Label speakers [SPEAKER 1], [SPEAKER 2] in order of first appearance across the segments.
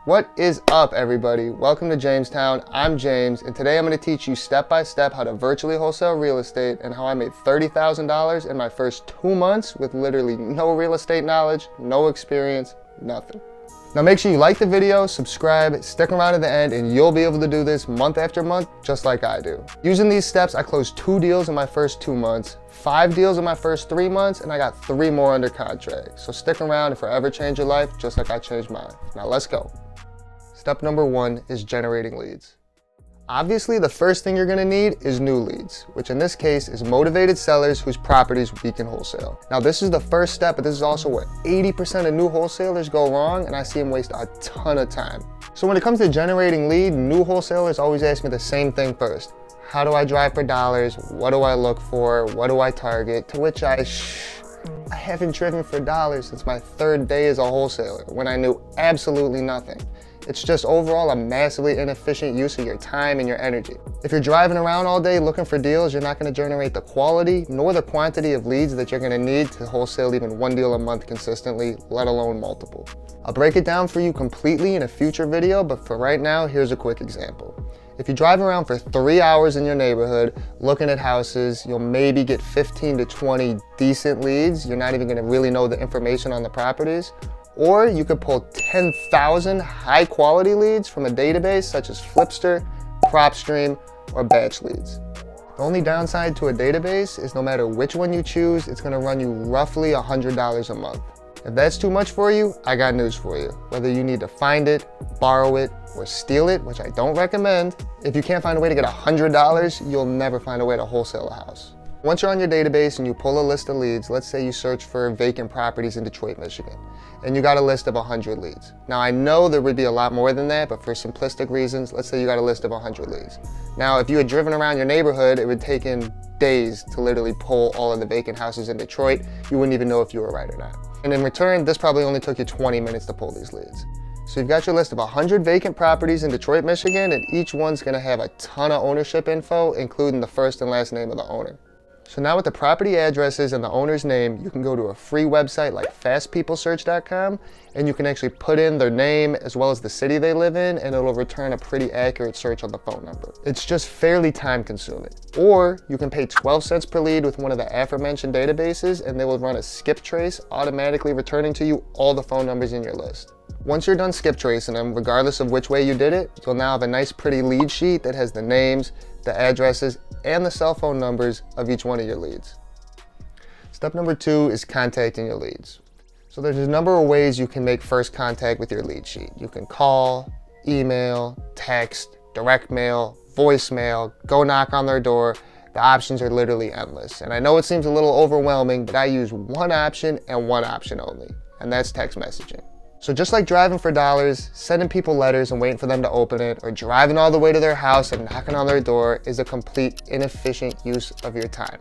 [SPEAKER 1] What is up, everybody? Welcome to Jamestown. I'm James, and today I'm going to teach you step by step how to virtually wholesale real estate and how I made $30,000 in my first 2 months with literally no real estate knowledge, no experience, nothing. Now make sure you like the video, subscribe, stick around to the end, and you'll be able to do this month after month just like I do. Using these steps, I closed 2 deals in my first 2 months, 5 deals in my first 3 months, and I got 3 more under contract. So stick around and forever change your life just like I changed mine. Now let's go. Step number 1 is generating leads. Obviously, the first thing you're gonna need is new leads, which in this case is motivated sellers whose properties we can wholesale. Now, this is the first step, but this is also where 80% of new wholesalers go wrong, and I see them waste a ton of time. So when it comes to generating lead, new wholesalers always ask me the same thing first. How do I drive for dollars? What do I look for? What do I target? To which I haven't driven for dollars since my 3rd day as a wholesaler, when I knew absolutely nothing. It's just overall a massively inefficient use of your time and your energy. If you're driving around all day looking for deals, you're not going to generate the quality nor the quantity of leads that you're going to need to wholesale even 1 deal a month consistently, let alone multiple. I'll break it down for you completely in a future video, but for right now, here's a quick example. If you drive around for 3 hours in your neighborhood looking at houses, you'll maybe get 15 to 20 decent leads. You're not even going to really know the information on the properties. Or you could pull 10,000 high quality leads from a database such as Flipster, PropStream, or Batch Leads. The only downside to a database is no matter which one you choose, it's going to run you roughly $100 a month. If that's too much for you, I got news for you. Whether you need to find it, borrow it, or steal it, which I don't recommend, if you can't find a way to get $100, you'll never find a way to wholesale a house. Once you're on your database and you pull a list of leads, let's say you search for vacant properties in Detroit, Michigan, and you got a list of 100 leads. Now I know there would be a lot more than that, but for simplistic reasons, let's say you got a list of 100 leads. Now if you had driven around your neighborhood, it would take in days to literally pull all of the vacant houses in Detroit. You wouldn't even know if you were right or not. And in return, this probably only took you 20 minutes to pull these leads. So you've got your list of 100 vacant properties in Detroit, Michigan, and each one's gonna have a ton of ownership info, including the first and last name of the owner. So now with the property addresses and the owner's name, you can go to a free website like fastpeoplesearch.com, and you can actually put in their name as well as the city they live in, and it'll return a pretty accurate search on the phone number. It's just fairly time consuming. Or you can pay 12 cents per lead with one of the aforementioned databases, and they will run a skip trace, automatically returning to you all the phone numbers in your list. Once you're done skip tracing them, regardless of which way you did it, you'll now have a nice pretty lead sheet that has the names, the addresses, and the cell phone numbers of each one of your leads. Step number 2 is contacting your leads. So there's a number of ways you can make first contact with your lead sheet. You can call, email, text, direct mail, voicemail, go knock on their door. The options are literally endless. And I know it seems a little overwhelming, but I use one option and one option only, and that's text messaging. So just like driving for dollars, sending people letters and waiting for them to open it, or driving all the way to their house and knocking on their door is a complete inefficient use of your time.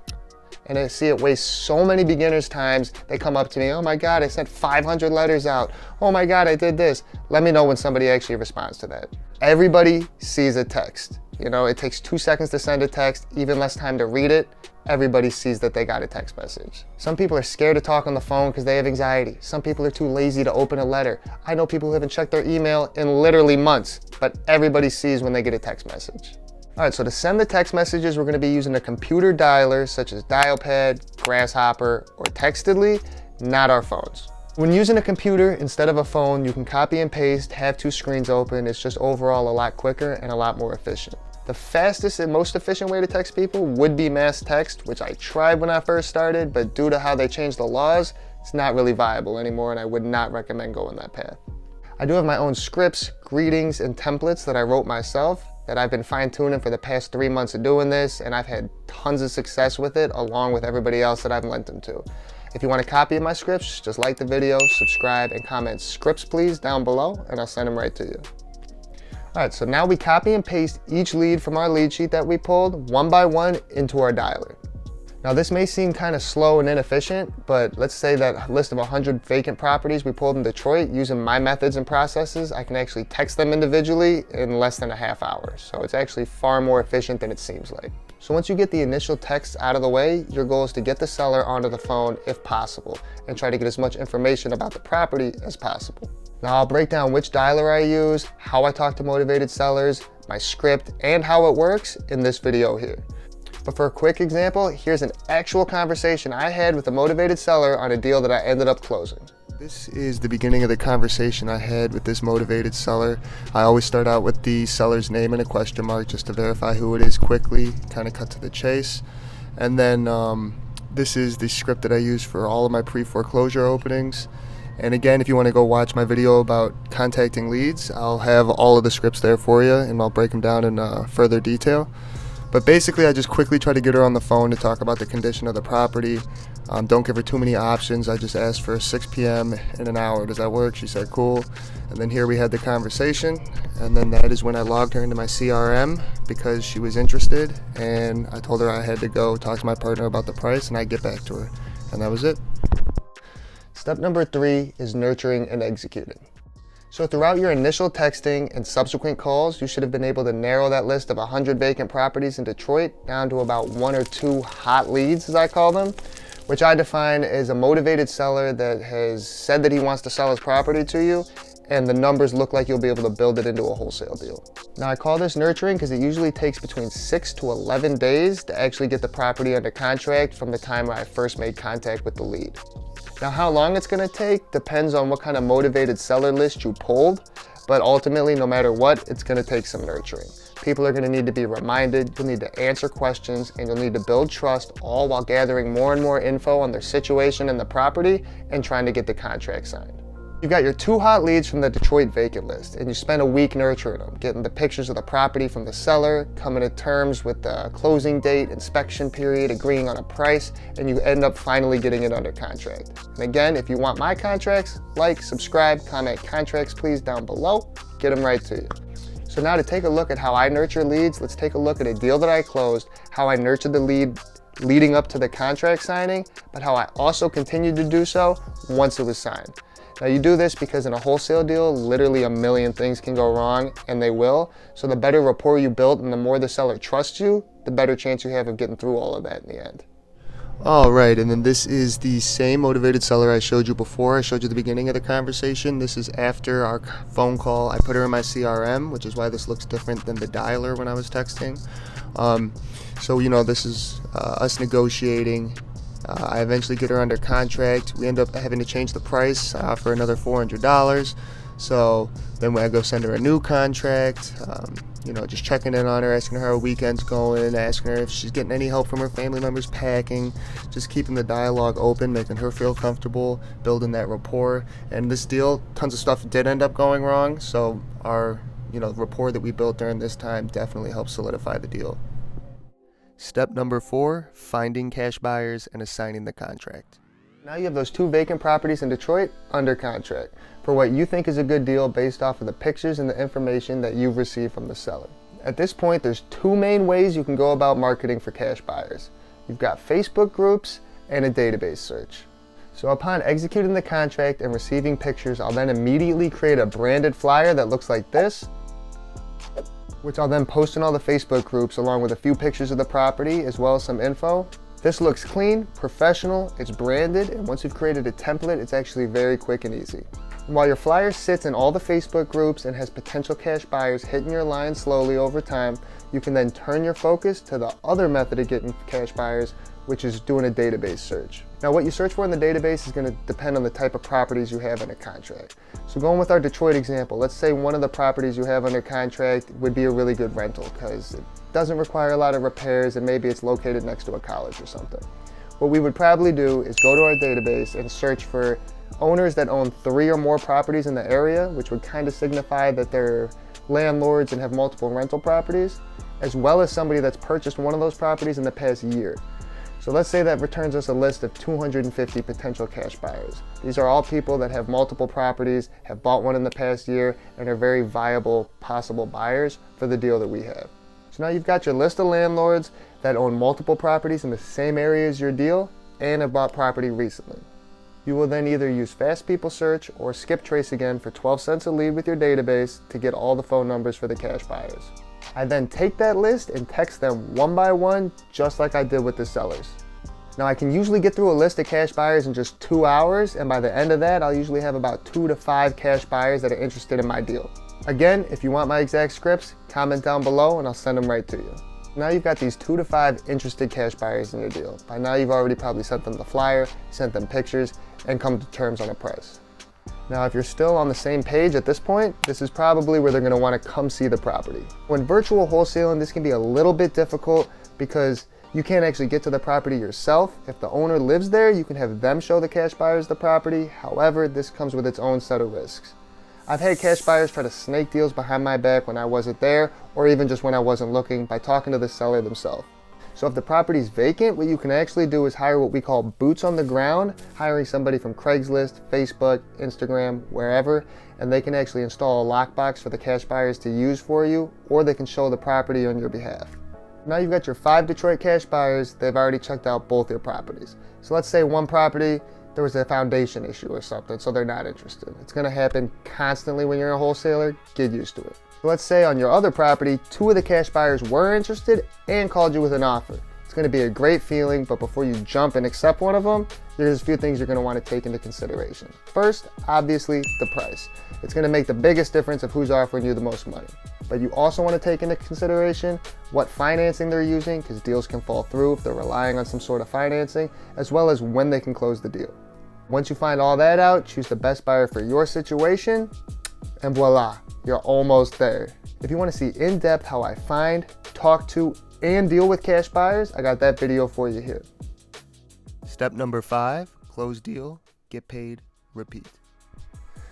[SPEAKER 1] And I see it waste so many beginners' times. They come up to me, oh my God, I sent 500 letters out. Oh my God, I did this. Let me know when somebody actually responds to that. Everybody sees a text. You know, it takes 2 seconds to send a text, even less time to read it. Everybody sees that they got a text message. Some people are scared to talk on the phone because they have anxiety. Some people are too lazy to open a letter. I know people who haven't checked their email in literally months, but everybody sees when they get a text message. All right, so to send the text messages, we're gonna be using a computer dialer such as Dialpad, Grasshopper, or Textedly, not our phones. When using a computer instead of a phone, you can copy and paste, have 2 screens open. It's just overall a lot quicker and a lot more efficient. The fastest and most efficient way to text people would be mass text, which I tried when I first started, but due to how they changed the laws, it's not really viable anymore, and I would not recommend going that path. I do have my own scripts, greetings, and templates that I wrote myself that I've been fine-tuning for the past 3 months of doing this, and I've had tons of success with it, along with everybody else that I've lent them to. If you want a copy of my scripts, just like the video, subscribe, and comment scripts please down below, and I'll send them right to you. All right, so now we copy and paste each lead from our lead sheet that we pulled one by one into our dialer. Now this may seem kind of slow and inefficient, but let's say that list of 100 vacant properties we pulled in Detroit, using my methods and processes, I can actually text them individually in less than a half hour. So it's actually far more efficient than it seems like. So once you get the initial texts out of the way, your goal is to get the seller onto the phone if possible, and try to get as much information about the property as possible. Now I'll break down which dialer I use, how I talk to motivated sellers, my script, and how it works in this video here. But for a quick example, here's an actual conversation I had with a motivated seller on a deal that I ended up closing. This is the beginning of the conversation I had with this motivated seller. I always start out with the seller's name and a question mark just to verify who it is quickly, kind of cut to the chase. And then this is the script that I use for all of my pre-foreclosure openings. And again, if you want to go watch my video about contacting leads, I'll have all of the scripts there for you and I'll break them down in further detail. But basically, I just quickly try to get her on the phone to talk about the condition of the property. Don't give her too many options. I just asked for 6 p.m. in an hour. Does that work? She said, cool. And then here we had the conversation. And then that is when I logged her into my CRM because she was interested. And I told her I had to go talk to my partner about the price and I'd get back to her. And that was it. Step number 3 is nurturing and executing. So throughout your initial texting and subsequent calls, you should have been able to narrow that list of 100 vacant properties in Detroit down to about 1 or 2 hot leads, as I call them, which I define as a motivated seller that has said that he wants to sell his property to you, and the numbers look like you'll be able to build it into a wholesale deal. Now I call this nurturing because it usually takes between 6 to 11 days to actually get the property under contract from the time where I first made contact with the lead. Now how long it's going to take depends on what kind of motivated seller list you pulled, but ultimately no matter what, it's going to take some nurturing. People are going to need to be reminded, you'll need to answer questions, and you'll need to build trust, all while gathering more and more info on their situation and the property and trying to get the contract signed. You've got your 2 hot leads from the Detroit vacant list, and you spend a week nurturing them, getting the pictures of the property from the seller, coming to terms with the closing date, inspection period, agreeing on a price, and you end up finally getting it under contract. And again, if you want my contracts, like, subscribe, comment contracts please down below, get them right to you. So now to take a look at how I nurture leads, let's take a look at a deal that I closed, how I nurtured the lead leading up to the contract signing, but how I also continued to do so once it was signed. Now you do this because in a wholesale deal, literally a million things can go wrong, and they will. So the better rapport you build and the more the seller trusts you, the better chance you have of getting through all of that in the end. All right, and then this is the same motivated seller I showed you before. I showed you the beginning of the conversation. This is after our phone call. I put her in my CRM, which is why this looks different than the dialer when I was texting. So, you know, this is us negotiating. I eventually get her under contract. We end up having to change the price for another $400. So then when I go send her a new contract, you know, just checking in on her, asking her how her weekend's going, asking her if she's getting any help from her family members packing, just keeping the dialogue open, making her feel comfortable, building that rapport. And this deal, tons of stuff did end up going wrong. So our, you know, rapport that we built during this time definitely helped solidify the deal. Step number 4, finding cash buyers and assigning the contract. Now you have those 2 vacant properties in Detroit under contract for what you think is a good deal based off of the pictures and the information that you've received from the seller. At this point, there's 2 main ways you can go about marketing for cash buyers. You've got Facebook groups and a database search. So upon executing the contract and receiving pictures, I'll then immediately create a branded flyer that looks like this, which I'll then post in all the Facebook groups along with a few pictures of the property as well as some info. This looks clean, professional, it's branded, and once you've created a template, it's actually very quick and easy. And while your flyer sits in all the Facebook groups and has potential cash buyers hitting your line slowly over time, you can then turn your focus to the other method of getting cash buyers, which is doing a database search. Now what you search for in the database is going to depend on the type of properties you have in a contract. So going with our Detroit example, let's say one of the properties you have under contract would be a really good rental because it doesn't require a lot of repairs and maybe it's located next to a college or something. What we would probably do is go to our database and search for owners that own 3 or more properties in the area, which would kind of signify that they're landlords and have multiple rental properties, as well as somebody that's purchased one of those properties in the past year. So let's say that returns us a list of 250 potential cash buyers. These are all people that have multiple properties, have bought one in the past year, and are very viable possible buyers for the deal that we have. So now you've got your list of landlords that own multiple properties in the same area as your deal and have bought property recently. You will then either use Fast People Search or Skip Trace again for 12 cents a lead with your database to get all the phone numbers for the cash buyers. I then take that list and text them one by one, just like I did with the sellers. Now I can usually get through a list of cash buyers in just 2 hours, and by the end of that, I'll usually have about 2 to 5 cash buyers that are interested in my deal. Again, if you want my exact scripts, comment down below and I'll send them right to you. Now you've got these 2 to 5 interested cash buyers in your deal. By now you've already probably sent them the flyer, sent them pictures, and come to terms on a price. Now if you're still on the same page at this point, this is probably where they're going to want to come see the property. When virtual wholesaling, this can be a little bit difficult because you can't actually get to the property yourself. If the owner lives there, you can have them show the cash buyers the property. However, this comes with its own set of risks. I've had cash buyers try to snake deals behind my back when I wasn't there, or even just when I wasn't looking, by talking to the seller themselves. So if the property's vacant, what you can actually do is hire what we call boots on the ground, hiring somebody from Craigslist, Facebook, Instagram, wherever, and they can actually install a lockbox for the cash buyers to use for you, or they can show the property on your behalf. Now you've got your 5 Detroit cash buyers. They've already checked out both your properties. So let's say one property, there was a foundation issue or something, so they're not interested. It's going to happen constantly when you're a wholesaler. Get used to it. So let's say on your other property, 2 of the cash buyers were interested and called you with an offer. It's going to be a great feeling, but before you jump and accept one of them, there's a few things you're going to want to take into consideration. First, obviously, the price. It's going to make the biggest difference of who's offering you the most money. But you also want to take into consideration what financing they're using, because deals can fall through if they're relying on some sort of financing, as well as when they can close the deal. Once you find all that out, choose the best buyer for your situation, and voila, you're almost there. If you want to see in depth how I find, talk to, and deal with cash buyers, I got that video for you here. Step number 5, close deal, get paid, repeat.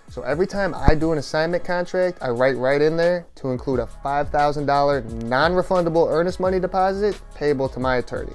[SPEAKER 1] So every time I do an assignment contract, I write right in there to include a $5,000 non-refundable earnest money deposit payable to my attorney.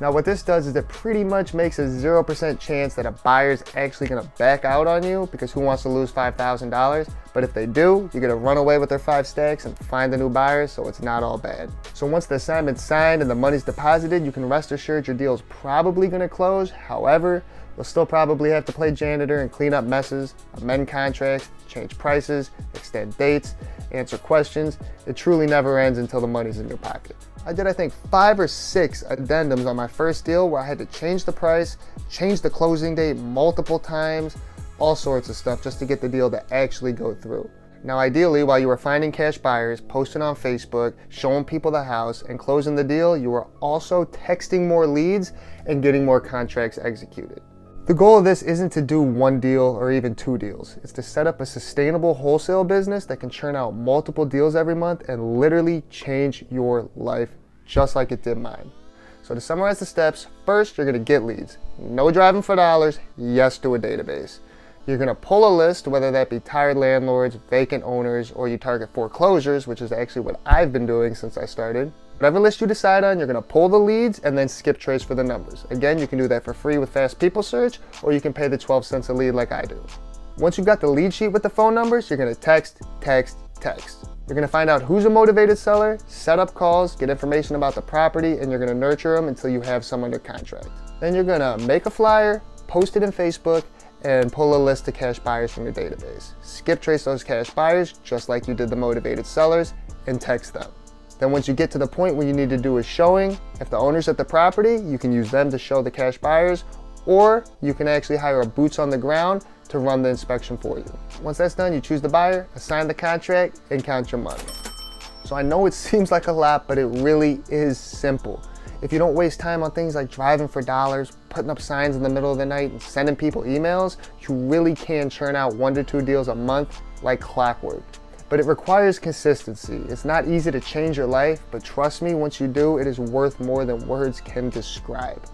[SPEAKER 1] Now what this does is it pretty much makes a 0% chance that a buyer's actually gonna back out on you, because who wants to lose $5,000? But if they do, you're gonna run away with their 5 stacks and find a new buyer, so it's not all bad. So once the assignment's signed and the money's deposited, you can rest assured your deal's probably gonna close. However, you'll still probably have to play janitor and clean up messes, amend contracts, change prices, extend dates, answer questions. It truly never ends until the money's in your pocket. I did, I think, 5 or 6 addendums on my first deal where I had to change the price, change the closing date multiple times, all sorts of stuff just to get the deal to actually go through. Now ideally, while you were finding cash buyers, posting on Facebook, showing people the house, and closing the deal, you were also texting more leads and getting more contracts executed. The goal of this isn't to do 1 deal or even 2 deals. It's to set up a sustainable wholesale business that can churn out multiple deals every month and literally change your life just like it did mine. So to summarize the steps, first, you're gonna get leads. No driving for dollars, yes to a database. You're gonna pull a list, whether that be tired landlords, vacant owners, or you target foreclosures, which is actually what I've been doing since I started. Whatever list you decide on, you're gonna pull the leads and then skip trace for the numbers. Again, you can do that for free with Fast People Search, or you can pay the 12 cents a lead like I do. Once you've got the lead sheet with the phone numbers, you're gonna text, text, text. You're gonna find out who's a motivated seller, set up calls, get information about the property, and you're gonna nurture them until you have someone to contract. Then you're gonna make a flyer, post it in Facebook, and pull a list of cash buyers from your database. Skip trace those cash buyers, just like you did the motivated sellers, and text them. Then once you get to the point where you need to do a showing, if the owner's at the property, you can use them to show the cash buyers, or you can actually hire a boots on the ground to run the inspection for you. Once that's done, you choose the buyer, assign the contract, and count your money. So I know it seems like a lot, but it really is simple. If you don't waste time on things like driving for dollars, putting up signs in the middle of the night, and sending people emails, you really can churn out 1 to 2 deals a month like clockwork. But it requires consistency. It's not easy to change your life, but trust me, once you do, it is worth more than words can describe.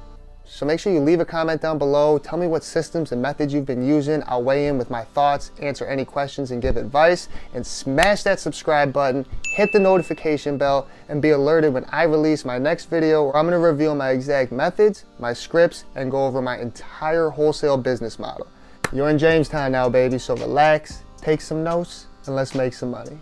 [SPEAKER 1] So make sure you leave a comment down below. Tell me what systems and methods you've been using. I'll weigh in with my thoughts, answer any questions, and give advice. And smash that subscribe button, hit the notification bell, and be alerted when I release my next video where I'm gonna reveal my exact methods, my scripts, and go over my entire wholesale business model. You're in Jamestown now, baby, so relax, take some notes, and let's make some money.